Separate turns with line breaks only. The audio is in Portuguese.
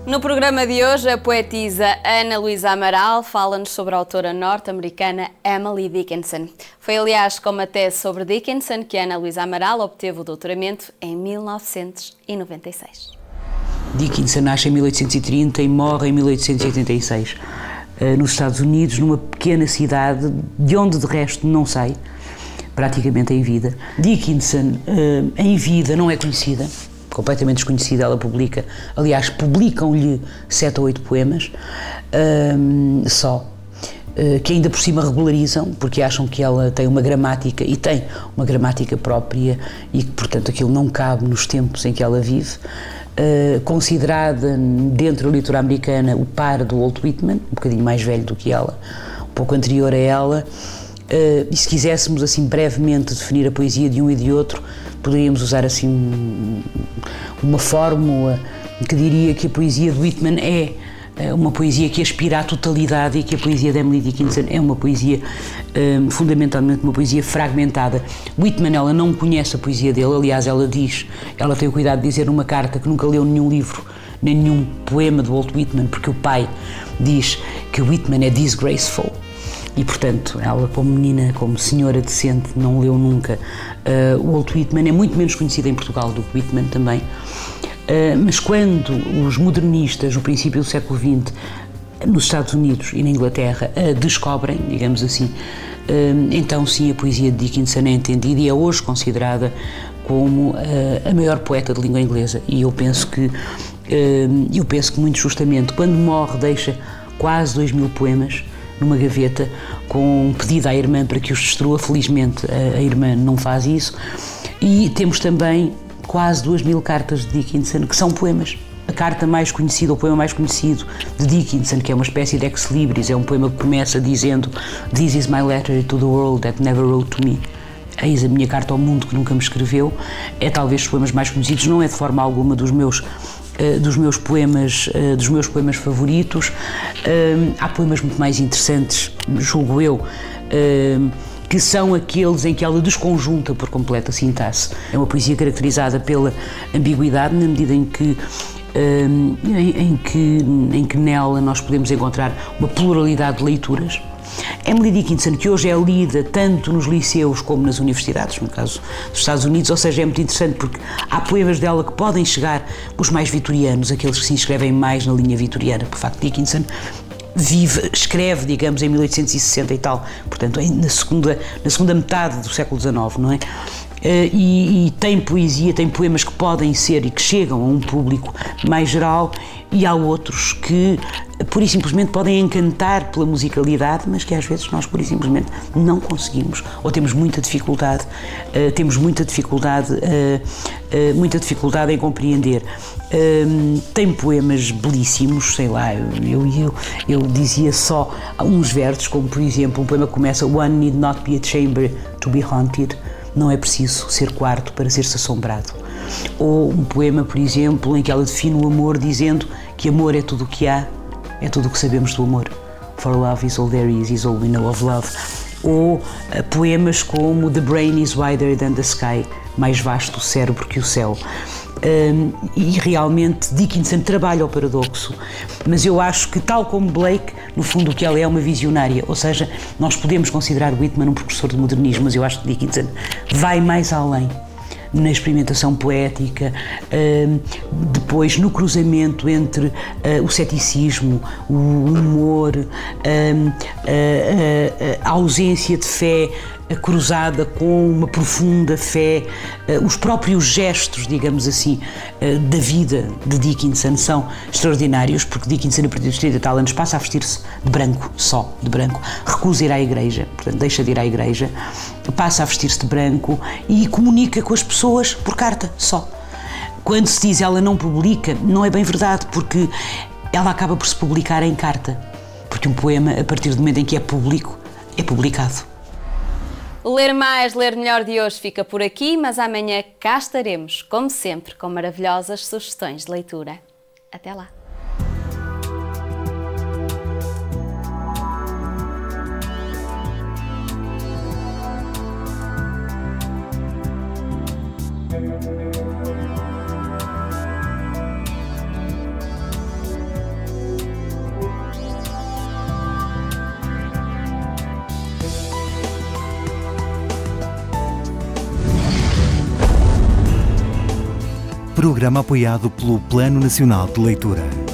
No programa de hoje, a poetisa Ana Luísa Amaral fala-nos sobre a autora norte-americana Emily Dickinson. Foi, aliás, com uma tese sobre Dickinson que Ana Luísa Amaral obteve o doutoramento em 1996.
Dickinson nasce em 1830 e morre em 1886, nos Estados Unidos, numa pequena cidade, de onde de resto não sei, praticamente em vida. Dickinson, em vida, não é conhecida. Completamente desconhecida, ela publica, aliás, publicam-lhe 7 ou 8 poemas, que ainda por cima regularizam, porque acham que ela tem uma gramática, e tem uma gramática própria, e que, portanto, aquilo não cabe nos tempos em que ela vive. Considerada, dentro da literatura americana, o par do Walt Whitman, um bocadinho mais velho do que ela, um pouco anterior a ela. E se quiséssemos, assim, brevemente definir a poesia de um e de outro, poderíamos usar, assim, uma fórmula que diria que a poesia de Whitman é uma poesia que aspira à totalidade e que a poesia de Emily Dickinson é uma poesia, fundamentalmente uma poesia fragmentada. Whitman, ela não conhece a poesia dele, aliás, ela tem o cuidado de dizer numa carta que nunca leu nenhum livro, nem nenhum poema de Walt Whitman, porque o pai diz que Whitman é disgraceful. E, portanto, ela, como menina, como senhora decente, não leu nunca. O Walt Whitman é muito menos conhecido em Portugal do que Whitman também. Mas quando os modernistas, no princípio do século XX, nos Estados Unidos e na Inglaterra, a descobrem, digamos assim, então sim, a poesia de Dickinson é entendida e é hoje considerada como a maior poeta de língua inglesa. E eu penso que muito justamente, quando morre, deixa quase 2000 poemas numa gaveta, com um pedido à irmã para que os destrua. Felizmente a irmã não faz isso. E temos também quase 2000 cartas de Dickinson, que são poemas. A carta mais conhecida, o poema mais conhecido de Dickinson, que é uma espécie de ex-libris, é um poema que começa dizendo "This is my letter to the world that never wrote to me". Eis a minha carta ao mundo que nunca me escreveu. É talvez os poemas mais conhecidos, não é de forma alguma dos meus poemas favoritos. Há poemas muito mais interessantes, julgo eu, que são aqueles em que ela desconjunta por completo a sintaxe. É uma poesia caracterizada pela ambiguidade, na medida em que nela nós podemos encontrar uma pluralidade de leituras. Emily Dickinson, que hoje é lida tanto nos liceus como nas universidades, no caso dos Estados Unidos, ou seja, é muito interessante porque há poemas dela que podem chegar os mais vitorianos, aqueles que se inscrevem mais na linha vitoriana, porque de facto Dickinson escreve, digamos, em 1860 e tal, portanto, na segunda metade do século XIX, não é? E tem poesia, tem poemas que podem ser e que chegam a um público mais geral, e há outros que pura e simplesmente podem encantar pela musicalidade, mas que às vezes nós pura e simplesmente não conseguimos, ou temos muita dificuldade em compreender. Tem poemas belíssimos, sei lá, eu dizia só uns versos, como por exemplo um poema que começa "One need not be a chamber to be haunted", não é preciso ser quarto para ser-se assombrado. Ou um poema, por exemplo, em que ela define o amor dizendo que amor é tudo o que há, é tudo o que sabemos do amor. For love is all there is all we know of love. Ou poemas como "The brain is wider than the sky", mais vasto o cérebro que o céu. E realmente Dickinson trabalha o paradoxo, mas eu acho que, tal como Blake, no fundo o que ela é uma visionária, ou seja, nós podemos considerar Whitman um precursor do modernismo, mas eu acho que Dickinson vai mais além na experimentação poética, depois no cruzamento entre o ceticismo, o humor, a ausência de fé cruzada com uma profunda fé. Os próprios gestos, digamos assim, da vida de Dickinson são extraordinários, porque Dickinson, a partir dos 30 e tal anos, passa a vestir-se de branco, só de branco, recusa ir à igreja, portanto deixa de ir à igreja, passa a vestir-se de branco e comunica com as pessoas por carta, só. Quando se diz ela não publica, não é bem verdade, porque ela acaba por se publicar em carta, porque um poema, a partir do momento em que é público, é publicado.
O Ler Mais, Ler Melhor de hoje fica por aqui, mas amanhã cá estaremos, como sempre, com maravilhosas sugestões de leitura. Até lá!
Programa apoiado pelo Plano Nacional de Leitura.